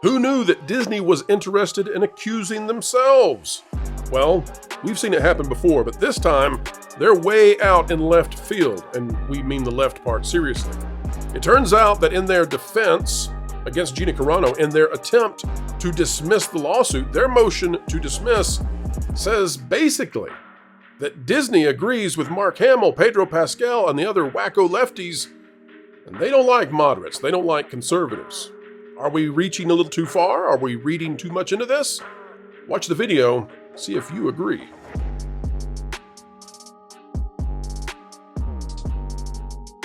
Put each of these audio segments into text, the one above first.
Who knew that Disney was interested in accusing themselves? Well, we've seen it happen before, but this time, they're way out in left field, and we mean the left part seriously. It turns out that in their defense against Gina Carano, in their attempt to dismiss the lawsuit, their motion to dismiss says basically that Disney agrees with Mark Hamill, Pedro Pascal, and the other wacko lefties, and they don't like moderates, they don't like conservatives. Are we reaching a little too far? Are we reading too much into this? Watch the video, see if you agree.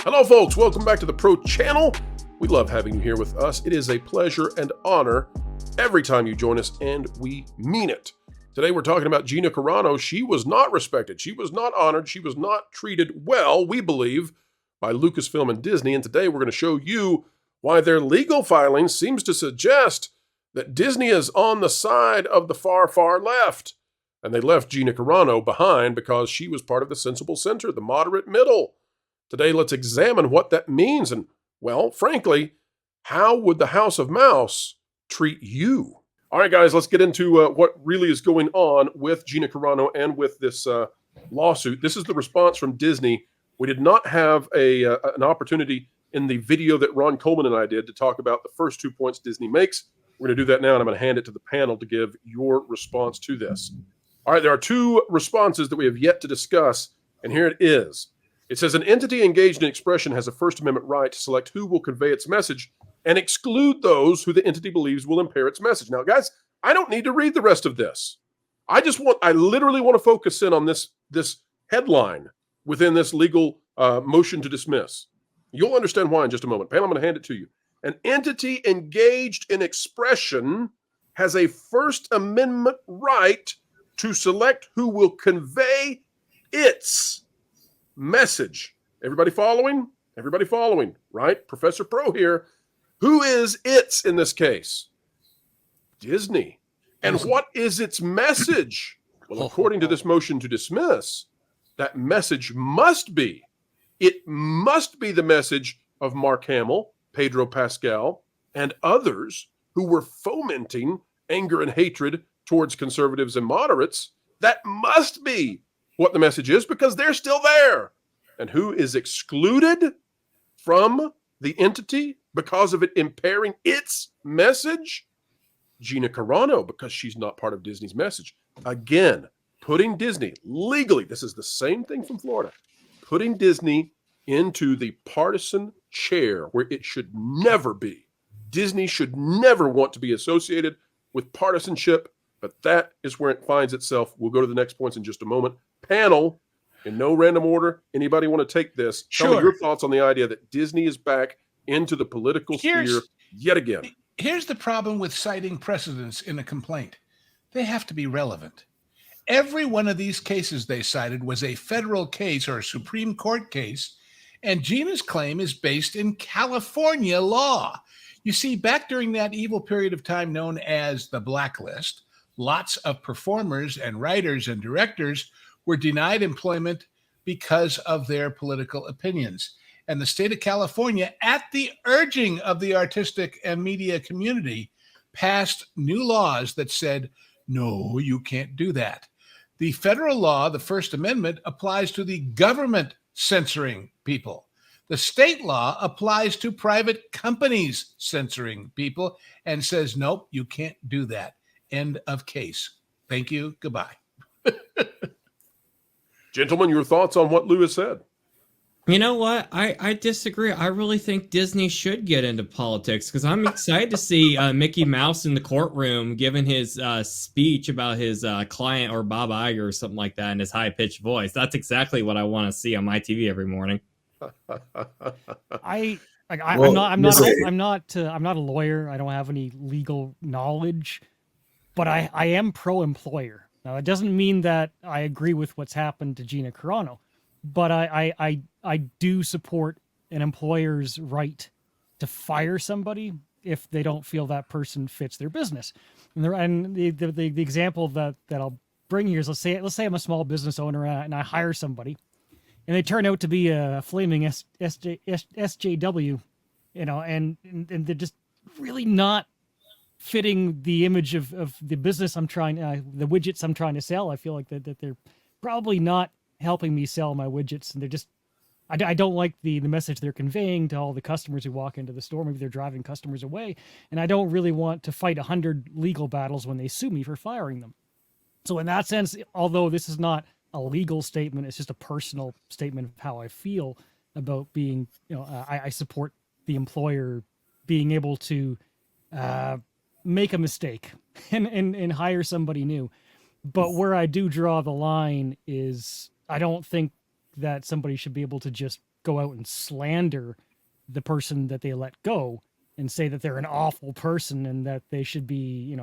Hello folks, welcome back to the Pro Channel. We love having you here with us. It is a pleasure and honor every time you join us, and we mean it. Today we're talking about Gina Carano. She was not respected, she was not honored, she was not treated well, we believe, by Lucasfilm and Disney, and today we're going to show you why their legal filing seems to suggest that Disney is on the side of the far, far left, and they left Gina Carano behind because she was part of the sensible center, the moderate middle. Today, let's examine what that means, and, well, frankly, how would the House of Mouse treat you? All right, guys, let's get into what really is going on with Gina Carano and with this lawsuit. This is the response from Disney. We did not have an opportunity in the video that Ron Coleman and I did to talk about the first 2 points Disney makes. We're going to do that now, and I'm going to hand it to the panel to give your response to this. All right, there are two responses that we have yet to discuss, and here it is. It says, an entity engaged in expression has a First Amendment right to select who will convey its message and exclude those who the entity believes will impair its message. Now, guys, I don't need to read the rest of this. I literally want to focus in on this headline within this legal motion to dismiss. You'll understand why in just a moment. Pam, I'm going to hand it to you. An entity engaged in expression has a First Amendment right to select who will convey its message. Everybody following? Everybody following, right? Professor Pro here. Who is its in this case? Disney. And what is its message? Well, according to this motion to dismiss, that message must be the message of Mark Hamill, Pedro Pascal, and others who were fomenting anger and hatred towards conservatives and moderates. That must be what the message is because they're still there. And who is excluded from the entity because of it impairing its message? Gina Carano, because she's not part of Disney's message. Again, putting Disney legally, this is the same thing from Florida, putting Disney into the partisan chair where it should never be. Disney should never want to be associated with partisanship, but that is where it finds itself. We'll go to the next points in just a moment. Panel, in no random order, anybody want to take this? Sure. Tell me your thoughts on the idea that Disney is back into the political sphere yet again. Here's the problem with citing precedents in a complaint. They have to be relevant. Every one of these cases they cited was a federal case or a Supreme Court case, and Gina's claim is based in California law. You see, back during that evil period of time known as the Blacklist, lots of performers and writers and directors were denied employment because of their political opinions. And the state of California, at the urging of the artistic and media community, passed new laws that said, no, you can't do that. The federal law, the First Amendment, applies to the government censoring people. The state law applies to private companies censoring people and says, nope, you can't do that. End of case. Thank you. Goodbye. Gentlemen, your thoughts on what Lewis said? You know what? I disagree. I really think Disney should get into politics because I'm excited to see Mickey Mouse in the courtroom giving his speech about his client or Bob Iger or something like that in his high-pitched voice. That's exactly what I want to see on my TV every morning. I'm not a lawyer. I don't have any legal knowledge, but I am pro-employer. Now, it doesn't mean that I agree with what's happened to Gina Carano, but I do support an employer's right to fire somebody if they don't feel that person fits their business. And the example that I'll bring here is let's say I'm a small business owner and I hire somebody, and they turn out to be a flaming SJW, and they're just really not fitting the image of the business I'm trying, the widgets I'm trying to sell. I feel like that they're probably not helping me sell my widgets, and they're just, I don't like the message they're conveying to all the customers who walk into the store. Maybe they're driving customers away, and I don't really want to fight 100 legal battles when they sue me for firing them. So in that sense, although this is not a legal statement, it's just a personal statement of how I feel about being, I support the employer being able to make a mistake and hire somebody new. But where I do draw the line is I don't think that somebody should be able to just go out and slander the person that they let go and say that they're an awful person and that they should be,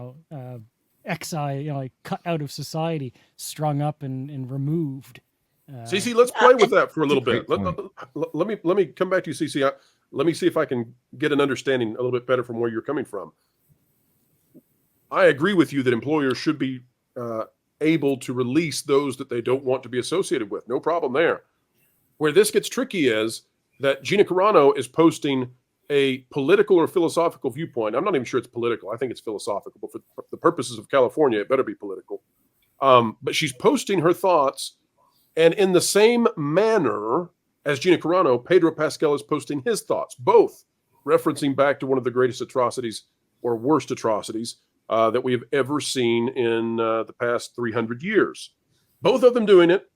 exiled, like cut out of society, strung up and removed. CC, let's play with that for a little bit. Let me come back to you, CC. Let me see if I can get an understanding a little bit better from where you're coming from. I agree with you that employers should be able to release those that they don't want to be associated with. No problem there. Where this gets tricky is that Gina Carano is posting a political or philosophical viewpoint. I'm not even sure it's political. I think it's philosophical, but for the purposes of California, it better be political. But she's posting her thoughts, and in the same manner as Gina Carano, Pedro Pascal is posting his thoughts, both referencing back to one of the greatest atrocities or worst atrocities that we have ever seen in the past 300 years. Both of them doing it,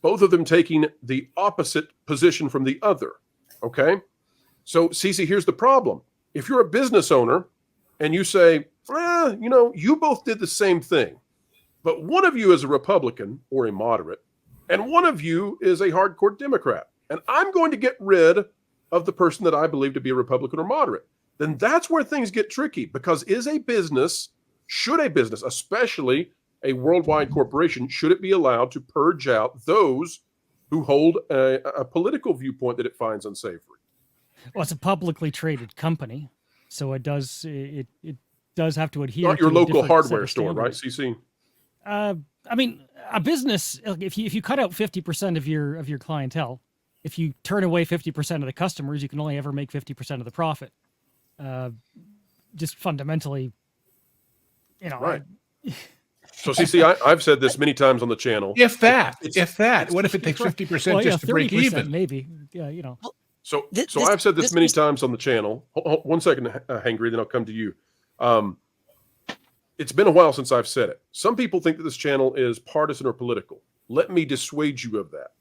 both of them taking the opposite position from the other, okay? So, Cece, here's the problem. If you're a business owner and you say, you both did the same thing, but one of you is a Republican or a moderate, and one of you is a hardcore Democrat, and I'm going to get rid of the person that I believe to be a Republican or moderate, then that's where things get tricky, because should a business, especially a worldwide corporation, should it be allowed to purge out those who hold a political viewpoint that it finds unsavory? Well, it's a publicly traded company, so it does have to adhere. Not your to local hardware store, right, CC? I mean, a business. If you cut out 50% of your clientele, if you turn away 50% of the customers, you can only ever make 50% of the profit. Just fundamentally, right. So, CC, I've said this many times on the channel. If that, what if it takes 50% just to break even? Maybe, So I've said this many times on the channel. Hold 1 second, Hangry, then I'll come to you. It's been a while since I've said it. Some people think that this channel is partisan or political. Let me dissuade you of that.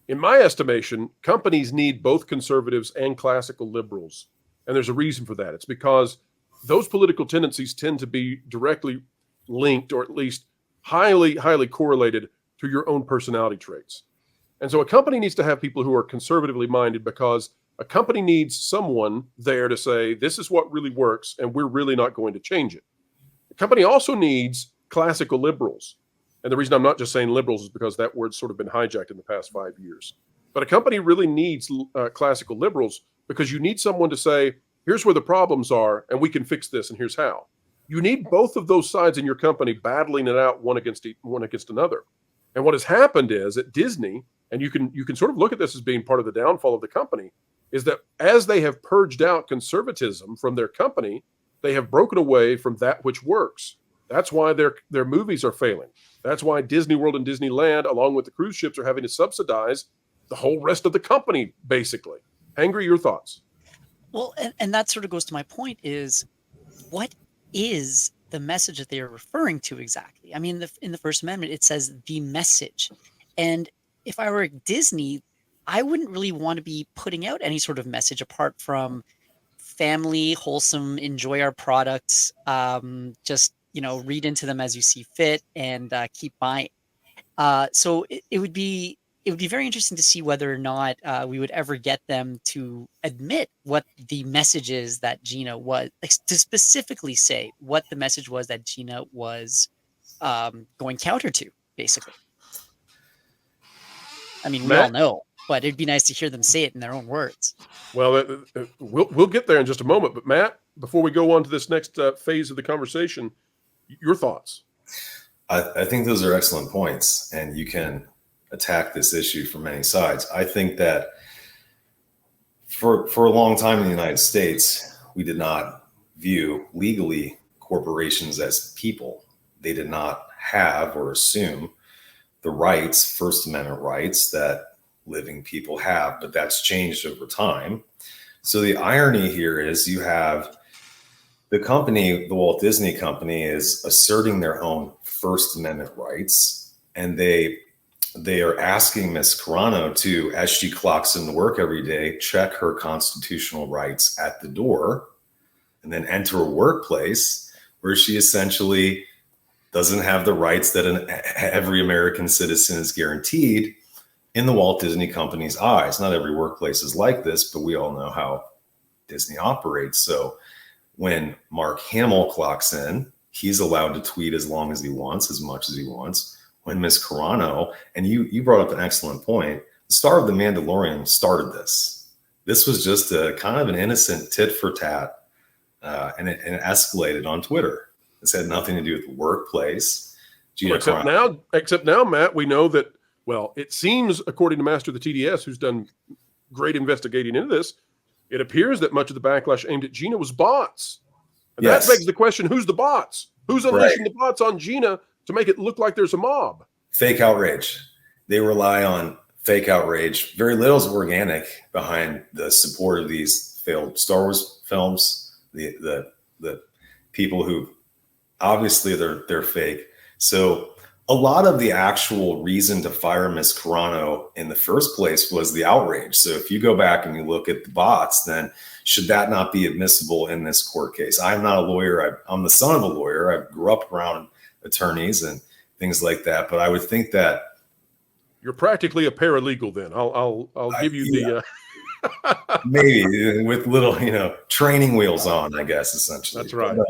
In my estimation, companies need both conservatives and classical liberals. And there's a reason for that. It's because those political tendencies tend to be directly linked, or at least highly, highly correlated to your own personality traits. And so a company needs to have people who are conservatively minded, because a company needs someone there to say, this is what really works, and we're really not going to change it. The company also needs classical liberals. And the reason I'm not just saying liberals is because that word's sort of been hijacked in the past 5 years. But a company really needs classical liberals, because you need someone to say, here's where the problems are, and we can fix this, and here's how. You need both of those sides in your company battling it out one against another. And what has happened is at Disney, and you can sort of look at this as being part of the downfall of the company, is that as they have purged out conservatism from their company, they have broken away from that which works. That's why their movies are failing. That's why Disney World and Disneyland, along with the cruise ships, are having to subsidize the whole rest of the company, basically. Hangry, your thoughts? Well, and that sort of goes to my point is, what is the message that they are referring to exactly? I mean, in the First Amendment, it says the message. And if I were at Disney, I wouldn't really want to be putting out any sort of message apart from family, wholesome, enjoy our products, just, read into them as you see fit, and keep buying. So it would be very interesting to see whether or not we would ever get them to admit what the message is that Gina was, to specifically say what the message was that Gina was going counter to, basically. I mean, we all know, but it'd be nice to hear them say it in their own words. Well, we'll get there in just a moment. But Matt, before we go on to this next phase of the conversation, your thoughts? I think those are excellent points, and you can attack this issue from many sides. I think that for a long time in the United States, we did not view legally corporations as people. They did not have or assume the rights, First Amendment rights that living people have, but that's changed over time. So the irony here is you have the company, the Walt Disney Company, is asserting their own First Amendment rights, and they are asking Miss Carano to, as she clocks into work every day, check her constitutional rights at the door and then enter a workplace where she essentially doesn't have the rights that every American citizen is guaranteed in the Walt Disney Company's eyes. Not every workplace is like this, but we all know how Disney operates. So when Mark Hamill clocks in, he's allowed to tweet as long as he wants, as much as he wants. When Miss Carano, and you brought up an excellent point, the star of The Mandalorian started this. This was just a kind of an innocent tit for tat, and it escalated on Twitter. This had nothing to do with the workplace. Except now, Matt, we know that, well, it seems, according to Master of the TDS, who's done great investigating into this, it appears that much of the backlash aimed at Gina was bots. And Yes. that begs the question, who's the bots? Who's unleashing the bots on Gina to make it look like there's a mob? Fake outrage. They rely on fake outrage. Very little is organic behind the support of these failed Star Wars films. The people who obviously they're fake. So a lot of the actual reason to fire Miss Carano in the first place was the outrage. So if you go back and you look at the bots, then should that not be admissible in this court case? I'm not a lawyer. I'm the son of a lawyer. I grew up around attorneys and things like that. But I would think that You're practically a paralegal then. I'll give you the... maybe with little, training wheels on, I guess, essentially. That's right. But,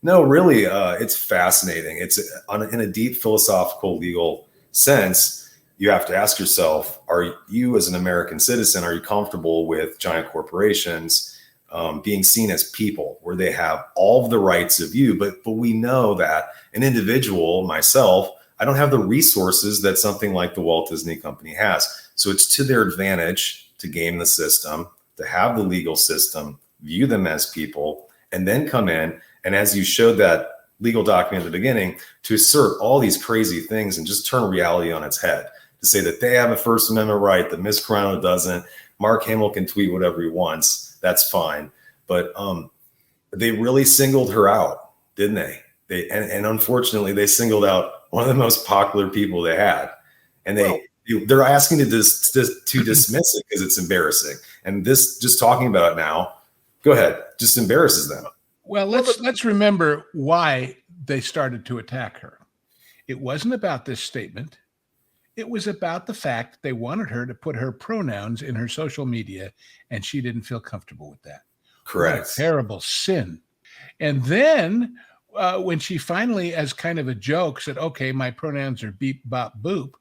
no, really, it's fascinating. It's in a deep philosophical legal sense. You have to ask yourself, are you as an American citizen, are you comfortable with giant corporations being seen as people where they have all of the rights of you? But we know that an individual, myself, I don't have the resources that something like the Walt Disney Company has. So it's to their advantage to game the system, to have the legal system, view them as people, and then come in. And as you showed that legal document at the beginning, to assert all these crazy things and just turn reality on its head, to say that they have a First Amendment right, that Ms. Carano doesn't. Mark Hamill can tweet whatever he wants. That's fine. But they really singled her out, didn't they? And unfortunately, they singled out one of the most popular people they had. And they're asking to dismiss it because it's embarrassing. And this, just talking about it now, go ahead, just embarrasses them. Well, let's remember why they started to attack her. It wasn't about this statement. It was about the fact they wanted her to put her pronouns in her social media, and she didn't feel comfortable with that. Correct. What a terrible sin. And then when she finally, as kind of a joke, said, okay, my pronouns are beep, bop, boop.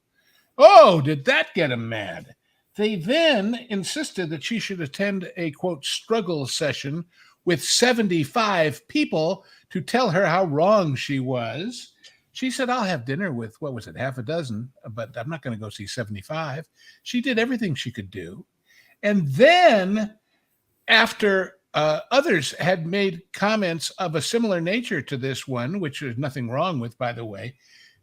Oh, did that get him mad? They then insisted that she should attend a, quote, struggle session with 75 people to tell her how wrong she was. She said, I'll have dinner with, what was it, half a dozen, but I'm not going to go see 75. She did everything she could do. And then after others had made comments of a similar nature to this one, which there's nothing wrong with, by the way,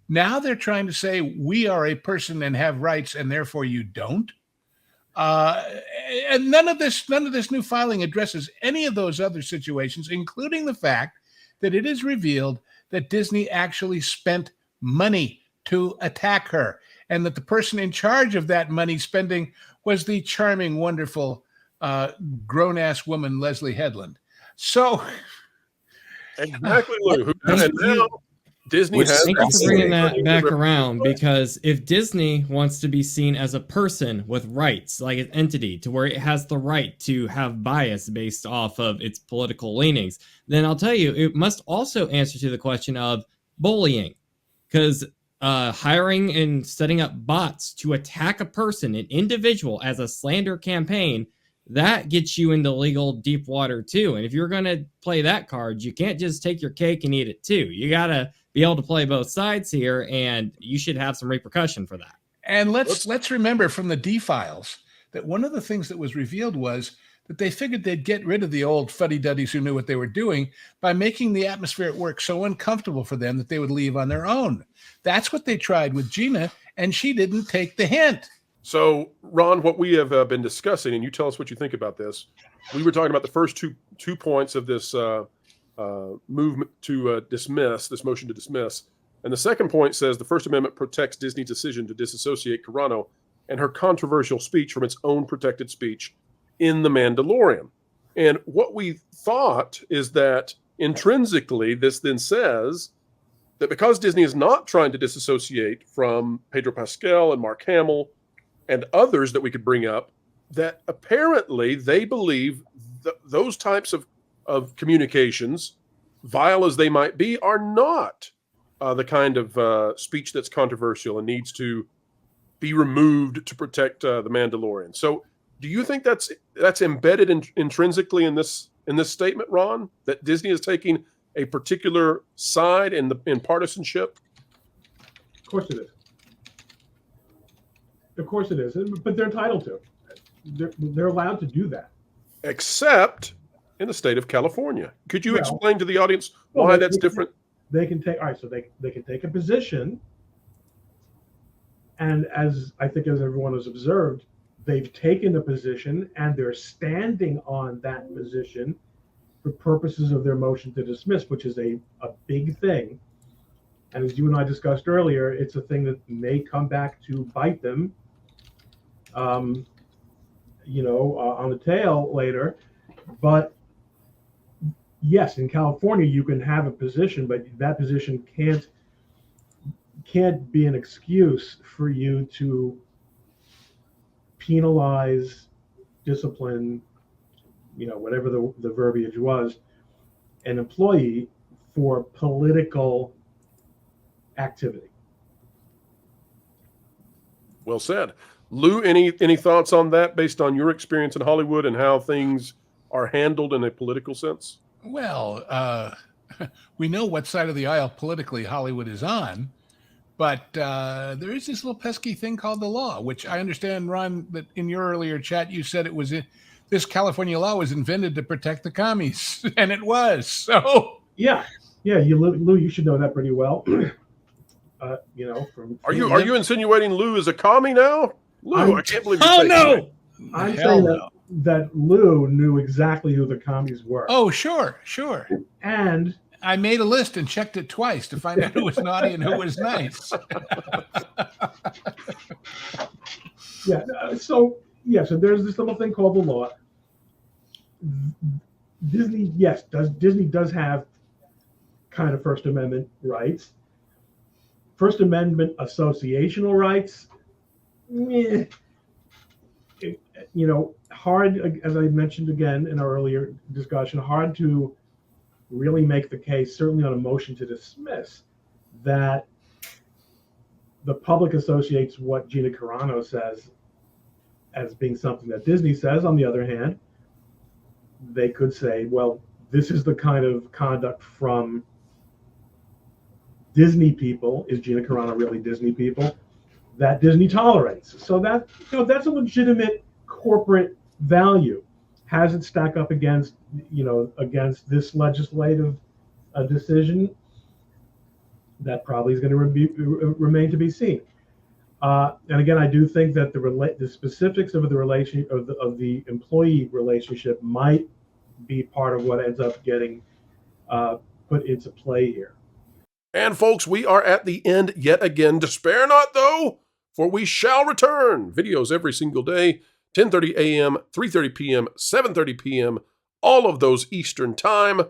now they're trying to say we are a person and have rights and therefore you don't. And none of this new filing addresses any of those other situations, including the fact that it is revealed that Disney actually spent money to attack her, and that the person in charge of that money spending was the charming, wonderful, grown-ass woman, Leslie Headland. So exactly, Lou. And now Disney has... Thank you for bringing that back around, because if Disney wants to be seen as a person with rights, like an entity, to where it has the right to have bias based off of its political leanings, then I'll tell you, it must also answer to the question of bullying, because hiring and setting up bots to attack a person, an individual, as a slander campaign, that gets you into legal deep water too. And if you're going to play that card, you can't just take your cake and eat it too. You got to be able to play both sides here, and you should have some repercussion for that. And let's remember from the D files that one of the things that was revealed was that they figured they'd get rid of the old fuddy-duddies who knew what they were doing by making the atmosphere at work so uncomfortable for them that they would leave on their own. That's what they tried with Gina, and she didn't take the hint. So, Ron, what we have been discussing, and you tell us what you think about this. We were talking about the first two points of this movement to dismiss, this motion to dismiss. And the second point says the First Amendment protects Disney's decision to disassociate Carano and her controversial speech from its own protected speech in The Mandalorian. And what we thought is that intrinsically, this then says that because Disney is not trying to disassociate from Pedro Pascal and Mark Hamill and others that we could bring up, that apparently they believe those types of communications, vile as they might be, are not the kind of speech that's controversial and needs to be removed to protect the Mandalorian. So do you think that's embedded intrinsically in this statement, Ron, that Disney is taking a particular side in partisanship? Of course it is. Of course it is, but they're entitled to. They're allowed to do that. Except in the state of California. Could you explain to the audience why that's different? They can take, all right, so they can take a position, and as everyone has observed, they've taken a position and they're standing on that position for purposes of their motion to dismiss, which is a big thing. And as you and I discussed earlier, it's a thing that may come back to bite them, on the tail later. But yes, in California, you can have a position, but that position can't be an excuse for you to penalize, discipline, whatever the verbiage was, an employee for political activity. Well said. Lou, any thoughts on that based on your experience in Hollywood and how things are handled in a political sense? Well, we know what side of the aisle politically Hollywood is on, but there is this little pesky thing called the law, which I understand, Ron, that in your earlier chat you said it was this California law was invented to protect the commies, and it was. So yeah, Lou, you should know that pretty well. Are you insinuating Lou is a commie now? Lou, I can't believe Oh no! I'm saying that Lou knew exactly who the commies were. Oh, sure. And I made a list and checked it twice to find out who was naughty and who was nice. So there's this little thing called the law. Disney does have kind of First Amendment rights. First Amendment associational rights, hard, as I mentioned again in our earlier discussion, hard to really make the case, certainly on a motion to dismiss, that the public associates what Gina Carano says as being something that Disney says. On the other hand, they could say, well, this is the kind of conduct from Disney people. Is Gina Carano really Disney people? That Disney tolerates. So that's a legitimate corporate value. Has it stack up against this legislative decision? That probably is going to remain to be seen. And again, I do think that the specifics of the employee relationship might be part of what ends up getting put into play here. And folks, we are at the end yet again. Despair not, though, for we shall return. Videos every single day, 10:30 a.m., 3:30 p.m., 7:30 p.m., all of those Eastern time.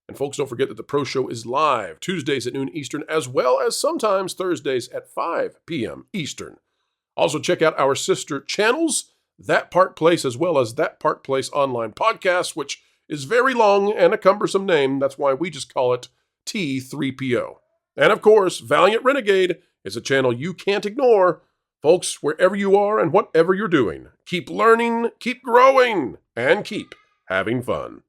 And folks, don't forget that the Pro Show is live Tuesdays at noon Eastern, as well as sometimes Thursdays at 5 p.m. Eastern. Also, check out our sister channels, That Park Place, as well as That Park Place Online Podcast, which is very long and a cumbersome name. That's why we just call it T3PO. And of course, Valiant Renegade is a channel you can't ignore. Folks, wherever you are and whatever you're doing, keep learning, keep growing, and keep having fun.